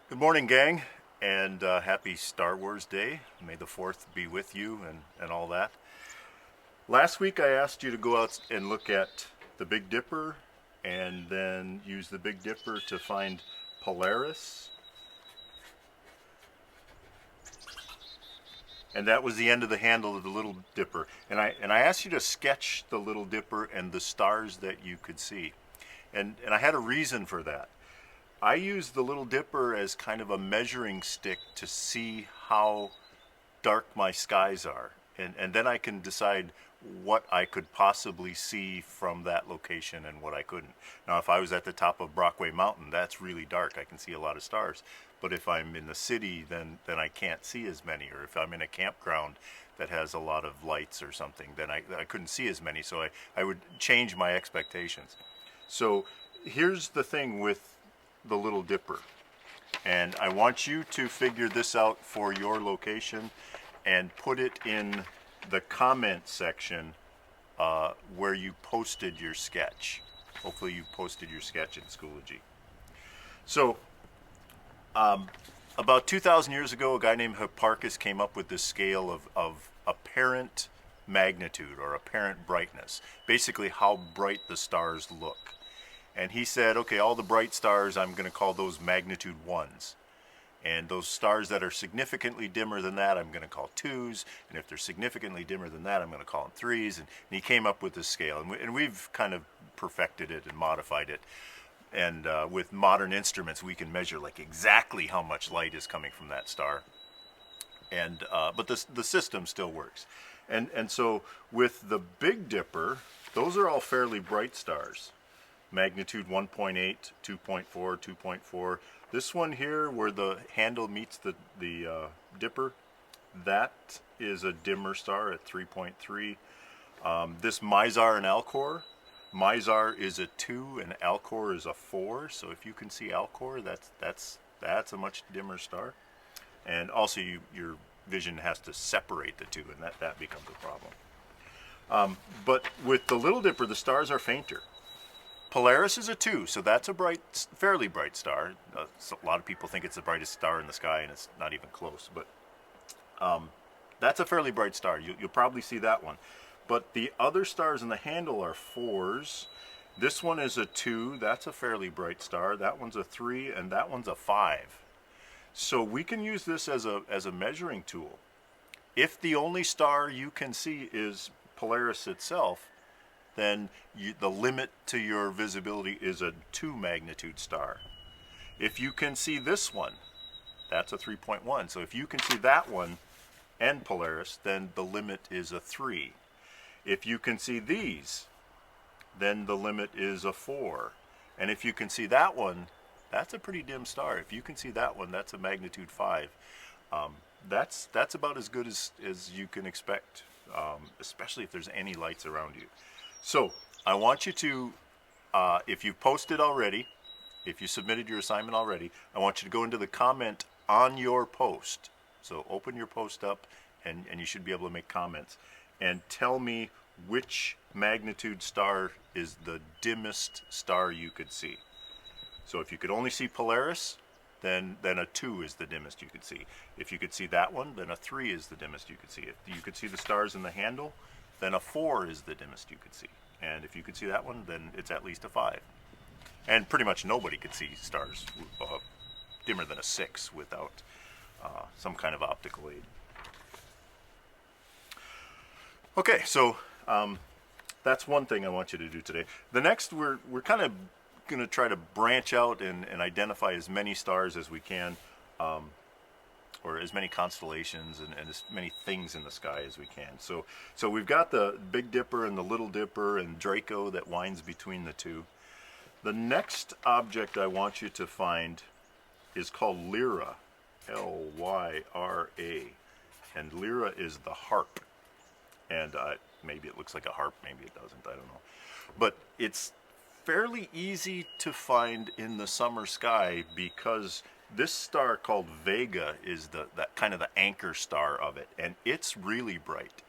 Good morning, gang, and happy Star Wars Day. May the 4th be with you and all that. Last week I asked you to go out and look at the Big Dipper and then use the Big Dipper to find Polaris. And that was the end of the handle of the Little Dipper. And I asked you to sketch the Little Dipper and the stars that you could see. And I had a reason for that. I use the Little Dipper as kind of a measuring stick to see how dark my skies are. And then I can decide what I could possibly see from that location and what I couldn't. Now, if I was at the top of Brockway Mountain, that's really dark. I can see a lot of stars. But if I'm in the city, then I can't see as many. Or if I'm in a campground that has a lot of lights or something, then I couldn't see as many. So I would change my expectations. So here's the thing with the Little Dipper. And I want you to figure this out for your location and put it in the comment section where you posted your sketch. Hopefully you posted your sketch in Schoology. So about 2,000 years ago, a guy named Hipparchus came up with this scale of apparent magnitude or apparent brightness, basically how bright the stars look. And he said, okay, all the bright stars, I'm going to call those magnitude 1s. And those stars that are significantly dimmer than that, I'm going to call 2s. And if they're significantly dimmer than that, I'm going to call them 3s. And he came up with this scale. And we've kind of perfected it and modified it. And with modern instruments, we can measure like exactly how much light is coming from that star. And but the system still works. And so with the Big Dipper, those are all fairly bright stars. Magnitude 1.8, 2.4, 2.4. This one here where the handle meets the dipper, that is a dimmer star at 3.3. This Mizar and Alcor, Mizar is a 2 and Alcor is a 4. So if you can see Alcor, that's a much dimmer star. And also your vision has to separate the two, and that becomes a problem. But with the Little Dipper, the stars are fainter. Polaris is a 2, so that's a fairly bright star. So a lot of people think it's the brightest star in the sky, and it's not even close. But that's a fairly bright star. You'll probably see that one. But the other stars in the handle are 4s. This one is a 2. That's a fairly bright star. That one's a 3, and that one's a 5. So we can use this as a measuring tool. If the only star you can see is Polaris itself, then the limit to your visibility is a 2 magnitude star. If you can see this one, that's a 3.1. So if you can see that one and Polaris, then the limit is a 3. If you can see these, then the limit is a 4. And if you can see that one, that's a pretty dim star. If you can see that one, that's a magnitude 5. That's about as good as you can expect, especially if there's any lights around you. So I want you to, if you've posted already, if you submitted your assignment already, I want you to go into the comment on your post. So open your post up and you should be able to make comments. And tell me which magnitude star is the dimmest star you could see. So if you could only see Polaris, then a 2 is the dimmest you could see. If you could see that one, then a 3 is the dimmest you could see. If you could see the stars in the handle, then a 4 is the dimmest you could see. And if you could see that one, then it's at least a 5. And pretty much nobody could see stars dimmer than a 6 without some kind of optical aid. Okay, so that's one thing I want you to do today. The next, we're kind of going to try to branch out and identify as many stars as we can, or as many constellations and as many things in the sky as we can. So we've got the Big Dipper and the Little Dipper and Draco that winds between the two. The next object I want you to find is called Lyra, Lyra, and Lyra is the harp. And maybe it looks like a harp, maybe it doesn't, I don't know. But it's fairly easy to find in the summer sky because this star called Vega is that kind of the anchor star of it, and it's really bright.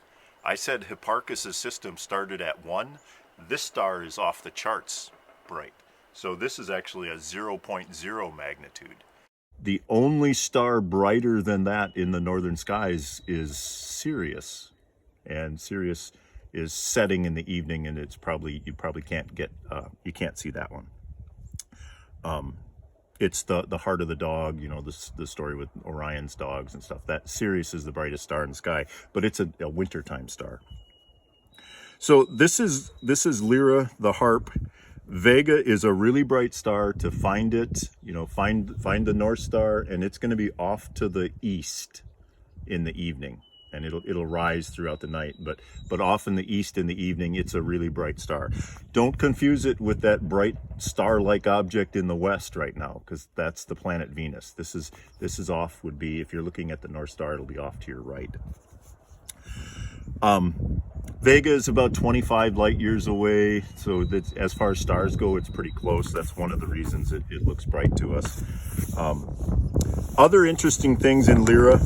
I said Hipparchus's system started at 1. This star is off the charts bright. So this is actually a 0.0 magnitude. The only star brighter than that in the northern skies is Sirius, and Sirius is setting in the evening, and it's probably, you probably can't get, you can't see that one. It's the heart of the dog, you know, the story with Orion's dogs and stuff. That Sirius is the brightest star in the sky, but it's a wintertime star. So this is Lyra, the harp. Vega is a really bright star. To find it, you know, find the North Star, and it's going to be off to the east in the evening, and it'll rise throughout the night, but off in the east in the evening, it's a really bright star. Don't confuse it with that bright star-like object in the west right now, because that's the planet Venus. This is off, would be, if you're looking at the North Star, it'll be off to your right. Vega is about 25 light years away, so that as far as stars go, it's pretty close. That's one of the reasons it looks bright to us. Other interesting things in Lyra.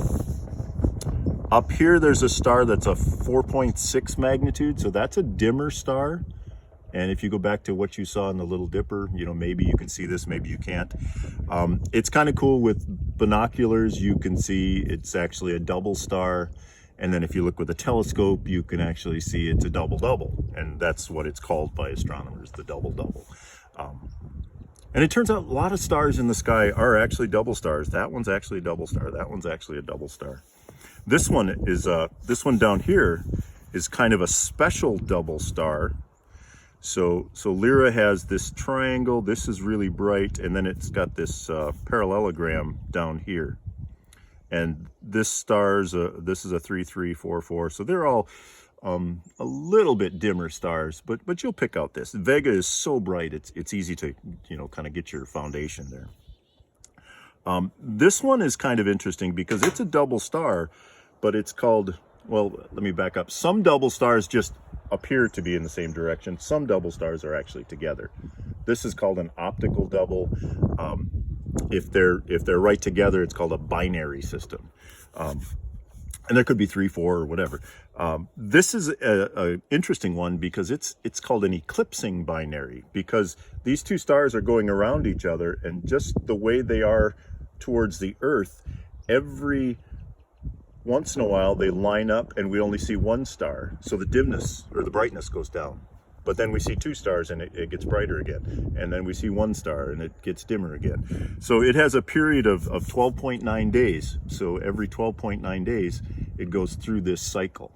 Up here, there's a star that's a 4.6 magnitude, so that's a dimmer star. And if you go back to what you saw in the Little Dipper, you know, maybe you can see this, maybe you can't. It's kind of cool with binoculars. You can see it's actually a double star. And then if you look with a telescope, you can actually see it's a double-double. And that's what it's called by astronomers, the double-double. And it turns out a lot of stars in the sky are actually double stars. That one's actually a double star. That one's actually a double star. This one is, this one down here is kind of a special double star. So Lyra has this triangle. This is really bright. And then it's got this parallelogram down here. And this this is a 3344, so they're all a little bit dimmer stars, but you'll pick out this. Vega is so bright, it's easy to, you know, kind of get your foundation there. This one is kind of interesting because it's a double star, but it's called, well, let me back up. Some double stars just appear to be in the same direction. Some double stars are actually together. This is called an optical double. If they're right together, it's called a binary system. And there could be 3, 4, or whatever. This is a interesting one because it's called an eclipsing binary, because these two stars are going around each other, and just the way they are towards the Earth, every once in a while they line up and we only see one star, so the dimness or the brightness goes down. But then we see 2 stars and it gets brighter again. And then we see 1 star and it gets dimmer again. So it has a period of 12.9 days. So every 12.9 days, it goes through this cycle.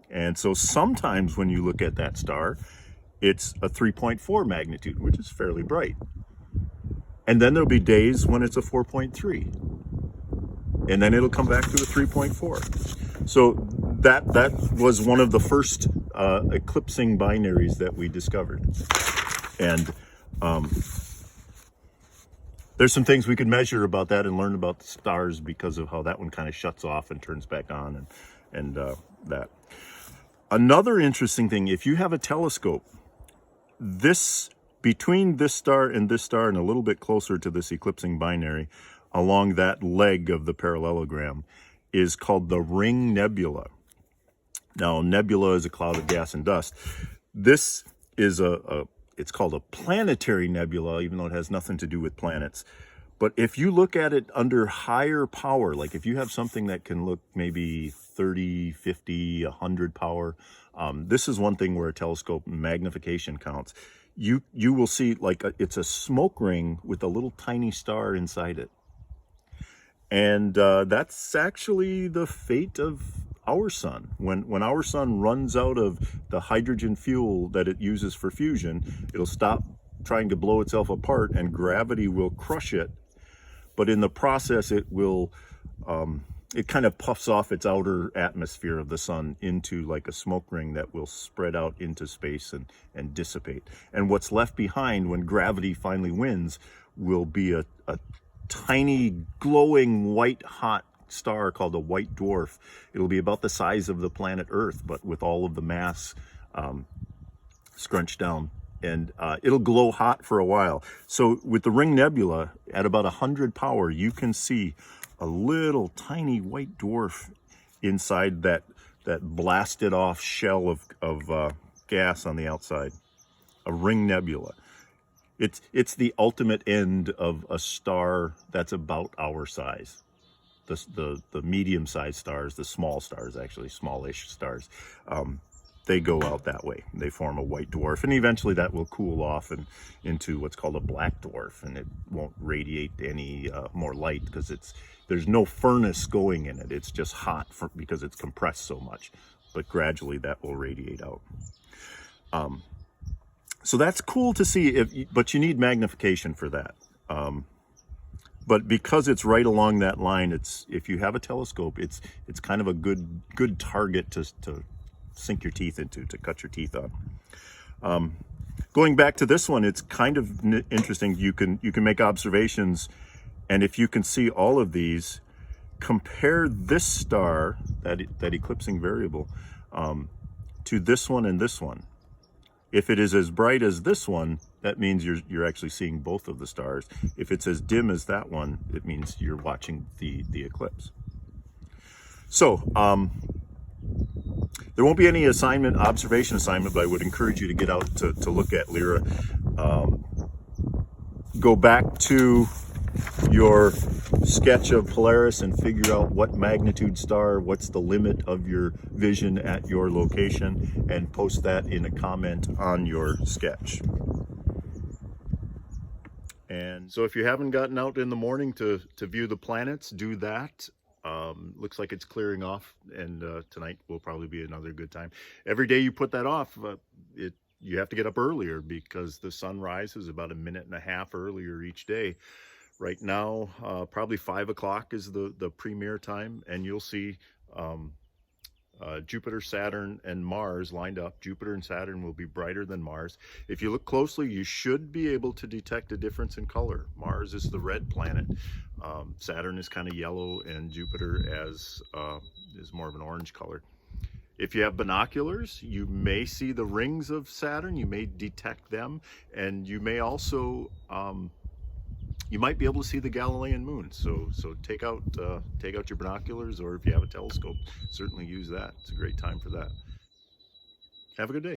And so sometimes when you look at that star, it's a 3.4 magnitude, which is fairly bright. And then there'll be days when it's a 4.3. And then it'll come back to a 3.4. So that was one of the first eclipsing binaries that we discovered. And there's some things we could measure about that and learn about the stars because of how that one kind of shuts off and turns back on, and that. Another interesting thing, if you have a telescope, between this star and a little bit closer to this eclipsing binary, along that leg of the parallelogram, is called the Ring Nebula. Now, nebula is a cloud of gas and dust. This is it's called a planetary nebula, even though it has nothing to do with planets. But if you look at it under higher power, like if you have something that can look maybe 30, 50, 100 power, this is one thing where a telescope magnification counts. You will see like it's a smoke ring with a little tiny star inside it. And that's actually the fate of our sun. When our sun runs out of the hydrogen fuel that it uses for fusion, it'll stop trying to blow itself apart and gravity will crush it. But in the process, it will, it kind of puffs off its outer atmosphere of the sun into like a smoke ring that will spread out into space and dissipate. And what's left behind when gravity finally wins will be a tiny glowing white hot star called a white dwarf. It'll be about the size of the planet Earth, but with all of the mass scrunched down, and it'll glow hot for a while. So with the Ring Nebula at about 100 power, you can see a little tiny white dwarf inside that blasted off shell of gas on the outside, a Ring Nebula. It's the ultimate end of a star that's about our size. The medium-sized stars, the small stars, actually smallish stars, they go out that way. They form a white dwarf, and eventually that will cool off and into what's called a black dwarf, and it won't radiate any more light because there's no furnace going in it. It's just hot because it's compressed so much. But gradually that will radiate out. So that's cool to see, but you need magnification for that. But because it's right along that line, if you have a telescope, it's kind of a good target to sink your teeth into, to cut your teeth on. Going back to this one, it's kind of interesting. You can make observations, and if you can see all of these, compare this star, that eclipsing variable, to this one and this one. If it is as bright as this one, that means you're actually seeing both of the stars. If it's as dim as that one, it means you're watching the eclipse. So there won't be any observation assignment, but I would encourage you to get out to look at Lyra. Go back to your sketch of Polaris and figure out what magnitude star, what's the limit of your vision at your location, and post that in a comment on your sketch. And so if you haven't gotten out in the morning to view the planets, do that. Looks like it's clearing off, and tonight will probably be another good time. Every day you put that off, you have to get up earlier because the sun rises about 1.5 minutes earlier each day. Right now, probably 5 o'clock is the premier time, and you'll see Jupiter, Saturn, and Mars lined up. Jupiter and Saturn will be brighter than Mars. If you look closely, you should be able to detect a difference in color. Mars is the red planet. Saturn is kind of yellow, and Jupiter is more of an orange color. If you have binoculars, you may see the rings of Saturn. You may detect them, and you may also you might be able to see the Galilean moon. So take out your binoculars, or if you have a telescope, certainly use that. It's a great time for that. Have a good day.